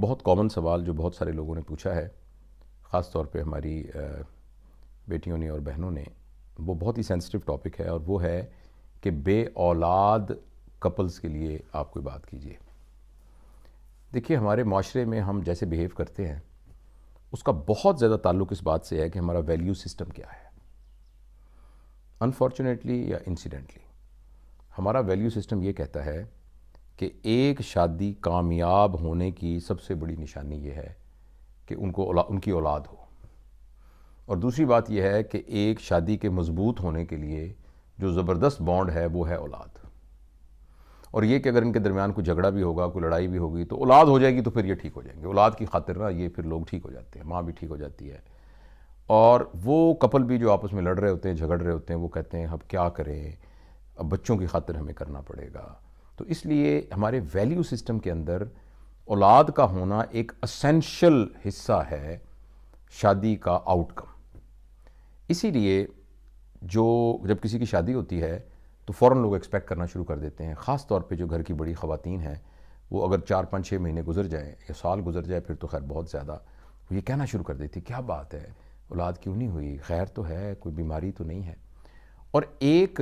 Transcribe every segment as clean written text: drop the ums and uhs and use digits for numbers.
بہت کامن سوال جو بہت سارے لوگوں نے پوچھا ہے، خاص طور پہ ہماری بیٹیوں نے اور بہنوں نے، وہ بہت ہی سینسٹیو ٹاپک ہے، اور وہ ہے کہ بے اولاد کپلز کے لیے آپ کوئی بات کیجئے۔ دیکھیے، ہمارے معاشرے میں ہم جیسے بیہیو کرتے ہیں اس کا بہت زیادہ تعلق اس بات سے ہے کہ ہمارا ویلیو سسٹم کیا ہے۔ انفارچونیٹلی یا انسیڈنٹلی ہمارا ویلیو سسٹم یہ کہتا ہے کہ ایک شادی کامیاب ہونے کی سب سے بڑی نشانی یہ ہے کہ ان کی اولاد ہو، اور دوسری بات یہ ہے کہ ایک شادی کے مضبوط ہونے کے لیے جو زبردست بانڈ ہے وہ ہے اولاد، اور یہ کہ اگر ان کے درمیان کوئی جھگڑا بھی ہوگا، کوئی لڑائی بھی ہوگی، تو اولاد ہو جائے گی تو پھر یہ ٹھیک ہو جائیں گے۔ اولاد کی خاطر نا یہ پھر لوگ ٹھیک ہو جاتے ہیں، ماں بھی ٹھیک ہو جاتی ہے، اور وہ کپل بھی جو آپس میں لڑ رہے ہوتے ہیں، جھگڑ رہے ہوتے ہیں، وہ کہتے ہیں اب کیا کریں، اب بچوں کی خاطر ہمیں کرنا پڑے گا۔ تو اس لیے ہمارے ویلیو سسٹم کے اندر اولاد کا ہونا ایک اسینشل حصہ ہے شادی کا آؤٹ کم۔ اسی لیے جب کسی کی شادی ہوتی ہے تو فوراً لوگ ایکسپیکٹ کرنا شروع کر دیتے ہیں، خاص طور پہ جو گھر کی بڑی خواتین ہیں، وہ اگر 4 5 6 مہینے گزر جائیں یا سال گزر جائے پھر تو خیر بہت زیادہ، وہ یہ کہنا شروع کر دیتی کیا بات ہے، اولاد کیوں نہیں ہوئی، خیر تو ہے، کوئی بیماری تو نہیں ہے۔ اور ایک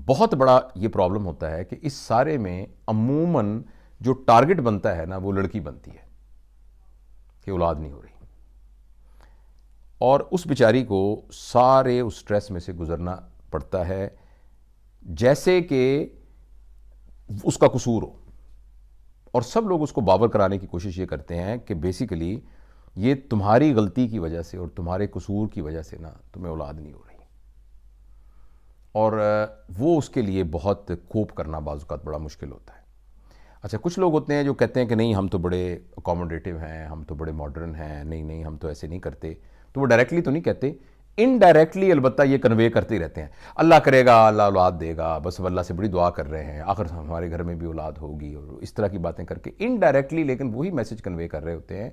بہت بڑا یہ پرابلم ہوتا ہے کہ اس سارے میں عموماً جو ٹارگٹ بنتا ہے نا وہ لڑکی بنتی ہے کہ اولاد نہیں ہو رہی، اور اس بیچاری کو سارے اس سٹریس میں سے گزرنا پڑتا ہے جیسے کہ اس کا قصور ہو، اور سب لوگ اس کو باور کرانے کی کوشش یہ کرتے ہیں کہ بیسیکلی یہ تمہاری غلطی کی وجہ سے اور تمہارے قصور کی وجہ سے نا تمہیں اولاد نہیں ہو رہی، اور وہ اس کے لیے بہت کوپ کرنا بعض اوقات بڑا مشکل ہوتا ہے۔ اچھا، کچھ لوگ ہوتے ہیں جو کہتے ہیں کہ نہیں ہم تو بڑے اکوموڈیٹیو ہیں، ہم تو بڑے ماڈرن ہیں، نہیں ہم تو ایسے نہیں کرتے، تو وہ ڈائریکٹلی تو نہیں کہتے، انڈائریکٹلی البتہ یہ کنوے کرتے ہی رہتے ہیں، اللہ کرے گا، اللہ اولاد دے گا، بس اللہ سے بڑی دعا کر رہے ہیں، آخر ہمارے گھر میں بھی اولاد ہوگی، اور اس طرح کی باتیں کر کے انڈائریکٹلی لیکن وہی میسج کنوے کر رہے ہوتے ہیں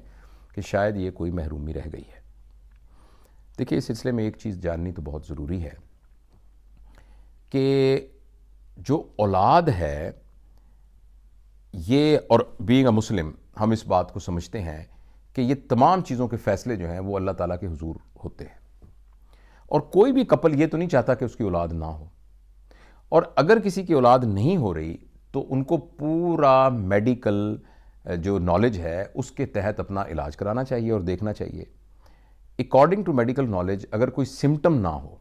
کہ شاید یہ کوئی محرومی رہ گئی ہے۔ دیکھیے، اس سلسلے میں ایک چیز جاننی تو بہت ضروری ہے کہ جو اولاد ہے یہ، اور بینگ اے مسلم ہم اس بات کو سمجھتے ہیں کہ یہ تمام چیزوں کے فیصلے جو ہیں وہ اللہ تعالیٰ کے حضور ہوتے ہیں، اور کوئی بھی کپل یہ تو نہیں چاہتا کہ اس کی اولاد نہ ہو، اور اگر کسی کی اولاد نہیں ہو رہی تو ان کو پورا میڈیکل جو نالج ہے اس کے تحت اپنا علاج کرانا چاہیے اور دیکھنا چاہیے۔ اکارڈنگ ٹو میڈیکل نالج اگر کوئی سمٹم نہ ہو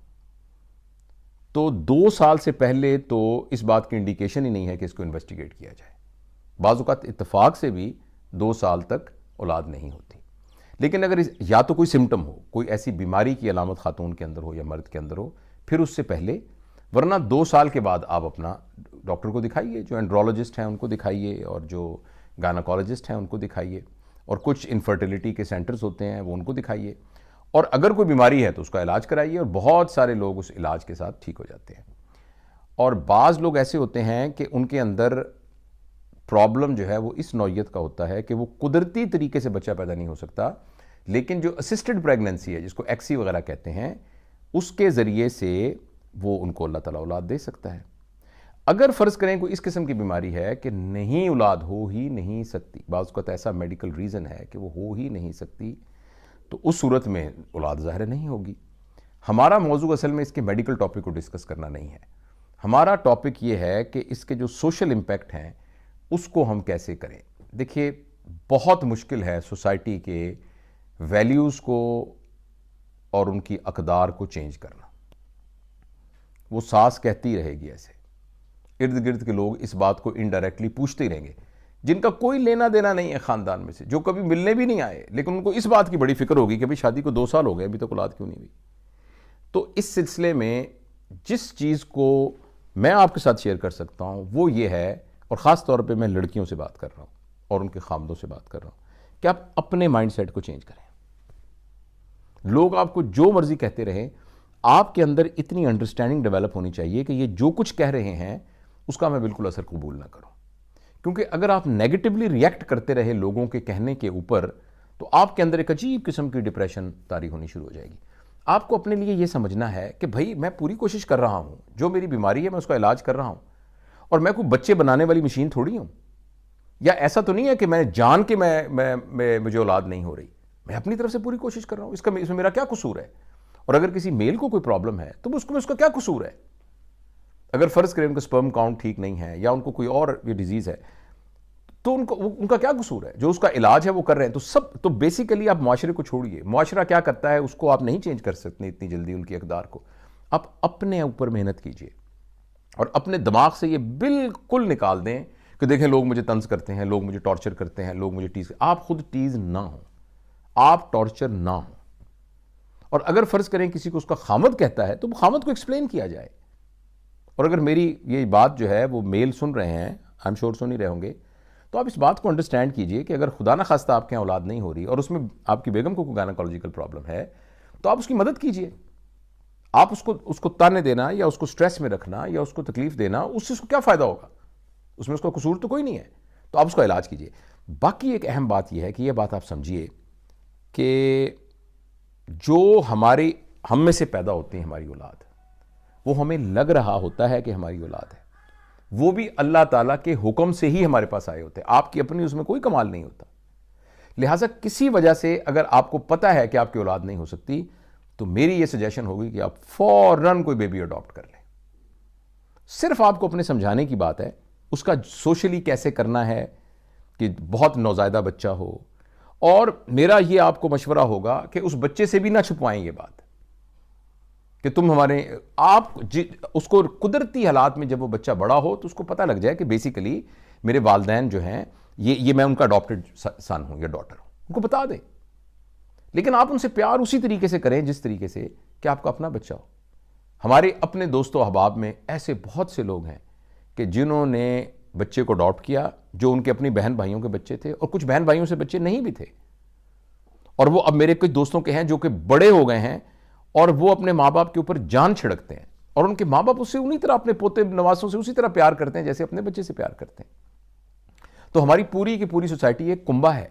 تو 2 سال سے پہلے تو اس بات کی انڈیکیشن ہی نہیں ہے کہ اس کو انویسٹیگیٹ کیا جائے۔ بعض اوقات اتفاق سے بھی 2 سال تک اولاد نہیں ہوتی، لیکن اگر یا تو کوئی سمٹم ہو، کوئی ایسی بیماری کی علامت خاتون کے اندر ہو یا مرد کے اندر ہو، پھر اس سے پہلے، ورنہ 2 سال کے بعد آپ اپنا ڈاکٹر کو دکھائیے، جو اینڈرولوجسٹ ہیں ان کو دکھائیے، اور جو گائناکالوجسٹ ہیں ان کو دکھائیے، اور کچھ انفرٹیلیٹی کے سینٹرز ہوتے ہیں وہ ان کو دکھائیے، اور اگر کوئی بیماری ہے تو اس کا علاج کرائیے، اور بہت سارے لوگ اس علاج کے ساتھ ٹھیک ہو جاتے ہیں۔ اور بعض لوگ ایسے ہوتے ہیں کہ ان کے اندر پرابلم جو ہے وہ اس نوعیت کا ہوتا ہے کہ وہ قدرتی طریقے سے بچہ پیدا نہیں ہو سکتا، لیکن جو اسسٹڈ پریگننسی ہے جس کو ایکسی وغیرہ کہتے ہیں، اس کے ذریعے سے وہ ان کو اللہ تعالیٰ اولاد دے سکتا ہے۔ اگر فرض کریں کوئی اس قسم کی بیماری ہے کہ نہیں اولاد ہو ہی نہیں سکتی، بعض اوقات ایسا میڈیکل ریزن ہے کہ وہ ہو ہی نہیں سکتی، تو اس صورت میں اولاد ظاہر نہیں ہوگی۔ ہمارا موضوع اصل میں اس کے میڈیکل ٹاپک کو ڈسکس کرنا نہیں ہے، ہمارا ٹاپک یہ ہے کہ اس کے جو سوشل امپیکٹ ہیں اس کو ہم کیسے کریں۔ دیکھیے، بہت مشکل ہے سوسائٹی کے ویلیوز کو اور ان کی اقدار کو چینج کرنا۔ وہ ساس کہتی رہے گی ایسے، ارد گرد کے لوگ اس بات کو انڈائریکٹلی پوچھتے ہی رہیں گے، جن کا کوئی لینا دینا نہیں ہے خاندان میں سے، جو کبھی ملنے بھی نہیں آئے، لیکن ان کو اس بات کی بڑی فکر ہوگی کہ شادی کو 2 سال ہو گئے ابھی تک اولاد کیوں نہیں ہوئی۔ تو اس سلسلے میں جس چیز کو میں آپ کے ساتھ شیئر کر سکتا ہوں وہ یہ ہے، اور خاص طور پہ میں لڑکیوں سے بات کر رہا ہوں اور ان کے خامدوں سے بات کر رہا ہوں، کہ آپ اپنے مائنڈ سیٹ کو چینج کریں۔ لوگ آپ کو جو مرضی کہتے رہیں، آپ کے اندر اتنی انڈرسٹینڈنگ ڈیولپ ہونی چاہیے کہ یہ جو کچھ کہہ رہے ہیں اس کا میں بالکل اثر قبول نہ کروں، کیونکہ اگر آپ نیگیٹولی ریئیکٹ کرتے رہے لوگوں کے کہنے کے اوپر تو آپ کے اندر ایک عجیب قسم کی ڈپریشن طاری ہونی شروع ہو جائے گی۔ آپ کو اپنے لیے یہ سمجھنا ہے کہ بھائی میں پوری کوشش کر رہا ہوں، جو میری بیماری ہے میں اس کا علاج کر رہا ہوں، اور میں کوئی بچے بنانے والی مشین تھوڑی ہوں۔ یا ایسا تو نہیں ہے کہ میں جان کے مجھے اولاد نہیں ہو رہی، میں اپنی طرف سے پوری کوشش کر رہا ہوں، اس میں میرا کیا قصور ہے؟ اور اگر کسی میل کو کوئی پرابلم ہے تو اس کا کیا قصور ہے؟ اگر فرض کریں ان کا سپرم کاؤنٹ ٹھیک نہیں ہے یا ان کو کوئی اور یہ ڈیزیز ہے تو ان کا کیا قصور ہے؟ جو اس کا علاج ہے وہ کر رہے ہیں۔ تو بیسیکلی آپ معاشرے کو چھوڑیے، معاشرہ کیا کرتا ہے اس کو آپ نہیں چینج کر سکتے اتنی جلدی، ان کی اقدار کو۔ آپ اپنے اوپر محنت کیجیے اور اپنے دماغ سے یہ بالکل نکال دیں کہ دیکھیں لوگ مجھے طنز کرتے ہیں، لوگ مجھے ٹارچر کرتے ہیں، لوگ مجھے ٹیز۔ آپ خود ٹیز نہ ہوں، آپ ٹارچر نہ ہوں۔ اور اگر فرض کریں کسی کو اس کا خامد کہتا ہے تو وہ خامد کو ایکسپلین کیا جائے۔ اور اگر میری یہ بات جو ہے وہ میل سن رہے ہیں، آئی ایم شور سن ہی رہے ہوں گے، تو آپ اس بات کو انڈرسٹینڈ کیجئے کہ اگر خدا نہ خواستہ آپ کے یہاں اولاد نہیں ہو رہی اور اس میں آپ کی بیگم کو کوئی گائنیکولوجیکل پرابلم ہے تو آپ اس کی مدد کیجئے۔ آپ اس کو تانے دینا یا اس کو سٹریس میں رکھنا یا اس کو تکلیف دینا، اس سے اس کو کیا فائدہ ہوگا؟ اس میں اس کا قصور تو کوئی نہیں ہے، تو آپ اس کا علاج کیجئے۔ باقی ایک اہم بات یہ ہے کہ یہ بات آپ سمجھیے کہ جو ہم میں سے پیدا ہوتے ہیں ہماری اولاد، وہ ہمیں لگ رہا ہوتا ہے کہ ہماری اولاد ہے، وہ بھی اللہ تعالیٰ کے حکم سے ہی ہمارے پاس آئے ہوتے ہیں، آپ کی اپنی اس میں کوئی کمال نہیں ہوتا۔ لہٰذا کسی وجہ سے اگر آپ کو پتہ ہے کہ آپ کی اولاد نہیں ہو سکتی تو میری یہ سجیشن ہوگی کہ آپ فوراً کوئی بیبی اڈاپٹ کر لیں۔ صرف آپ کو اپنے سمجھانے کی بات ہے، اس کا سوشلی کیسے کرنا ہے کہ بہت نوزائیدہ بچہ ہو، اور میرا یہ آپ کو مشورہ ہوگا کہ اس بچے سے بھی نہ چھپوائیں یہ بات کہ تم آپ اس کو قدرتی حالات میں جب وہ بچہ بڑا ہو تو اس کو پتہ لگ جائے کہ بیسیکلی میرے والدین جو ہیں یہ میں ان کا اڈاپٹڈ سن ہوں یا ڈاٹر ہوں، ان کو بتا دیں۔ لیکن آپ ان سے پیار اسی طریقے سے کریں جس طریقے سے کہ آپ کا اپنا بچہ ہو۔ ہمارے اپنے دوست و احباب میں ایسے بہت سے لوگ ہیں کہ جنہوں نے بچے کو اڈاپٹ کیا جو ان کے اپنی بہن بھائیوں کے بچے تھے، اور کچھ بہن بھائیوں سے بچے نہیں بھی تھے، اور وہ اب میرے کچھ دوستوں کے ہیں جو کہ بڑے ہو گئے ہیں اور وہ اپنے ماں باپ کے اوپر جان چھڑکتے ہیں، اور ان کے ماں باپ اس سے انہی طرح اپنے پوتے نواسوں سے اسی طرح پیار کرتے ہیں جیسے اپنے بچے سے پیار کرتے ہیں۔ تو ہماری پوری کی پوری سوسائٹی ایک کنبہ ہے۔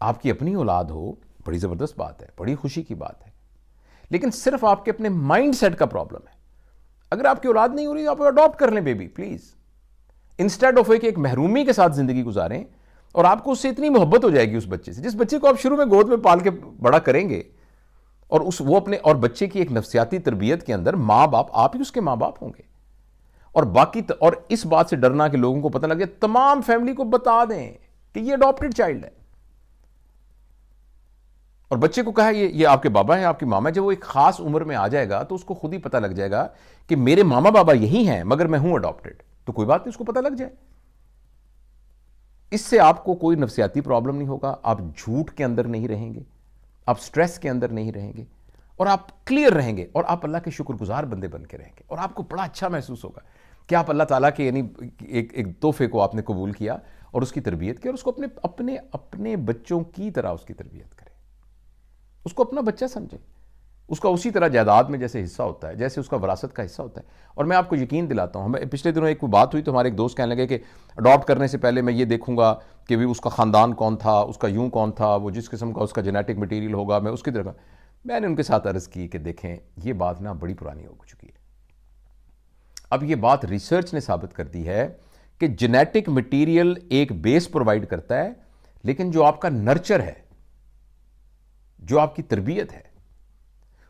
آپ کی اپنی اولاد ہو، بڑی زبردست بات ہے، بڑی خوشی کی بات ہے، لیکن صرف آپ کے اپنے مائنڈ سیٹ کا پرابلم ہے۔ اگر آپ کی اولاد نہیں ہو رہی تو آپ اڈاپٹ کر لیں بیبی پلیز، انسٹیڈ آف ایک محرومی کے ساتھ زندگی گزاریں، اور آپ کو اس سے اتنی محبت ہو جائے گی اس بچے سے، جس بچے کو آپ شروع میں گود میں پال کے بڑا کریں گے، اور بچے کی ایک نفسیاتی تربیت کے اندر ماں باپ، آپ ہی اس کے ماں باپ ہوں گے۔ اور اس بات سے ڈرنا کہ لوگوں کو پتہ لگ جائے، تمام فیملی کو بتا دیں کہ یہ اڈاپٹڈ چائلڈ ہے، اور بچے کو کہا یہ آپ کے بابا ہیں، آپ کی ماما ہے۔ جب وہ ایک خاص عمر میں آ جائے گا تو اس کو خود ہی پتہ لگ جائے گا کہ میرے ماما بابا یہی ہیں مگر میں ہوں اڈاپٹڈ، تو کوئی بات نہیں، اس کو پتہ لگ جائے۔ اس سے آپ کو کوئی نفسیاتی پرابلم نہیں ہوگا، آپ جھوٹ کے اندر نہیں رہیں گے، آپ سٹریس کے اندر نہیں رہیں گے، اور آپ کلیئر رہیں گے، اور آپ اللہ کے شکر گزار بندے بن کے رہیں گے، اور آپ کو بڑا اچھا محسوس ہوگا کہ آپ اللہ تعالیٰ کے یعنی ایک تحفے کو آپ نے قبول کیا اور اس کی تربیت کی، اور اس کو اپنے بچوں کی طرح اس کی تربیت کریں، اس کو اپنا بچہ سمجھیں، اس کا اسی طرح جائیداد میں جیسے حصہ ہوتا ہے، جیسے اس کا وراثت کا حصہ ہوتا ہے۔ اور میں آپ کو یقین دلاتا ہوں، ہمیں پچھلے دنوں ایک بات ہوئی تو ہمارے ایک دوست کہنے لگے کہ اڈاپٹ کرنے سے پہلے میں یہ دیکھوں گا کہ بھی اس کا خاندان کون تھا، اس کا یوں کون تھا، وہ جس قسم کا اس کا جینیٹک مٹیریل ہوگا میں اس کی طرح۔ میں نے ان کے ساتھ عرض کی کہ دیکھیں یہ بات نا بڑی پرانی ہو چکی ہے، اب یہ بات ریسرچ نے ثابت کر دی ہے کہ جینیٹک مٹیریل ایک بیس پرووائڈ کرتا ہے، لیکن جو آپ کا نرچر ہے، جو آپ کی تربیت ہے،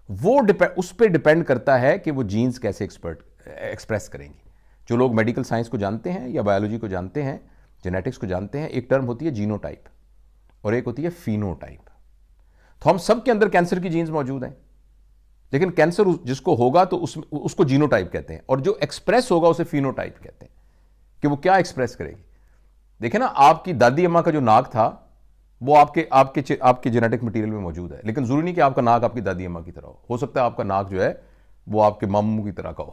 وہ اس پہ ڈیپینڈ کرتا ہے کہ وہ جینز کیسے ایکسپریس کریں گی۔ جو لوگ میڈیکل سائنس کو جانتے ہیں یا بایولوجی کو جانتے ہیں، جینیٹکس کو جانتے ہیں، ایک ٹرم ہوتی ہے جینو ٹائپ اور ایک ہوتی ہے فینو ٹائپ۔ تو ہم سب کے اندر کینسر کی جینز موجود ہیں، لیکن کینسر جس کو ہوگا تو اس کو جینو ٹائپ کہتے ہیں، اور جو ایکسپریس ہوگا اسے فینو ٹائپ کہتے ہیں، کہ وہ کیا ایکسپریس کرے گی۔ دیکھیں نا، آپ کی دادی اماں کا جو ناک تھا وہ آپ کے جینیٹک مٹیریل میں موجود ہے، لیکن ضروری نہیں کہ آپ کا ناک آپ کی دادی اماں کی طرح ہو سکتا ہے آپ کا ناک جو ہے وہ آپ کے ماموں کی طرح کا ہو۔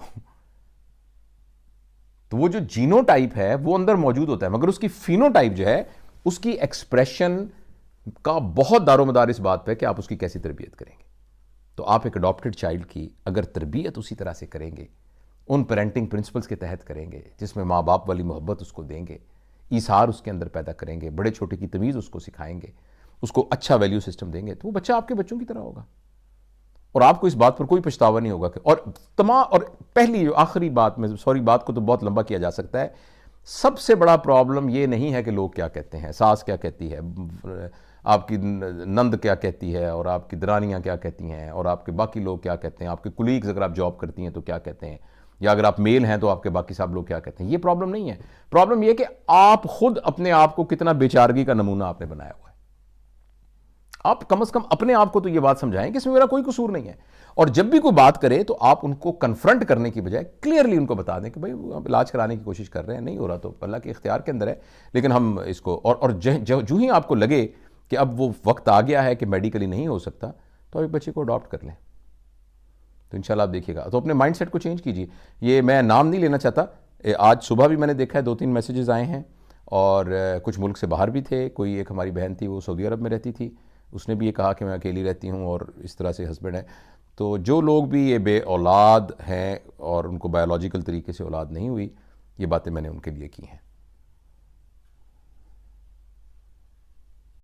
تو وہ جو جینو ٹائپ ہے وہ اندر موجود ہوتا ہے، مگر اس کی فینو ٹائپ جو ہے اس کی ایکسپریشن کا بہت دار و مدار اس بات پہ کہ آپ اس کی کیسی تربیت کریں گے۔ تو آپ ایک اڈاپٹڈ چائلڈ کی اگر تربیت اسی طرح سے کریں گے، ان پیرنٹنگ پرنسپلز کے تحت کریں گے جس میں ماں باپ والی محبت اس کو دیں گے، ایثار اس کے اندر پیدا کریں گے، بڑے چھوٹے کی تمیز اس کو سکھائیں گے، اس کو اچھا ویلیو سسٹم دیں گے، تو وہ بچہ آپ کے بچوں کی طرح ہوگا، اور آپ کو اس بات پر کوئی پچھتاوا نہیں ہوگا اور پہلی جو آخری بات میں سوری بات کو تو بہت لمبا کیا جا سکتا ہے سب سے بڑا پرابلم یہ نہیں ہے کہ لوگ کیا کہتے ہیں، ساس کیا کہتی ہے، آپ کی نند کیا کہتی ہے، اور آپ کی درانیاں کیا کہتی ہیں، اور آپ کے باقی لوگ کیا کہتے ہیں، آپ کے کولیگز اگر آپ جاب کرتی ہیں تو کیا کہتے ہیں، یا اگر آپ میل ہیں تو آپ کے باقی صاحب لوگ کیا کہتے ہیں. یہ پرابلم نہیں ہے. پرابلم یہ کہ آپ خود اپنے آپ کو کتنا بیچارگی کا نمونہ آپ نے بنایا ہوا ہے. آپ کم از کم اپنے آپ کو تو یہ بات سمجھائیں کہ اس میں میرا کوئی قصور نہیں ہے. اور جب بھی کوئی بات کرے تو آپ ان کو کنفرنٹ کرنے کی بجائے کلیئرلی ان کو بتا دیں کہ بھائی آپ علاج کرانے کی کوشش کر رہے ہیں، نہیں ہو رہا تو اللہ کے اختیار کے اندر ہے، لیکن ہم اس کو اور جو ہی آپ کو لگے کہ اب وہ وقت آ گیا ہے کہ میڈیکلی نہیں ہو سکتا تو آپ ایک بچے کو اڈاپٹ کر لیں. تو انشاءاللہ آپ دیکھیے گا. تو اپنے مائنڈ سیٹ کو چینج کیجیے. یہ میں نام نہیں لینا چاہتا. آج صبح بھی میں نے دیکھا ہے 2-3 میسیجز آئے ہیں، اور کچھ ملک سے باہر بھی تھے. کوئی ایک ہماری بہن تھی وہ سعودی عرب میں رہتی تھی، اس نے بھی یہ کہا کہ میں اکیلی رہتی ہوں اور اس طرح سے ہسبینڈ ہے. تو جو لوگ بھی یہ بے اولاد ہیں اور ان کو بایولوجیکل طریقے سے اولاد نہیں ہوئی، یہ باتیں میں نے ان کے لیے کی ہیں.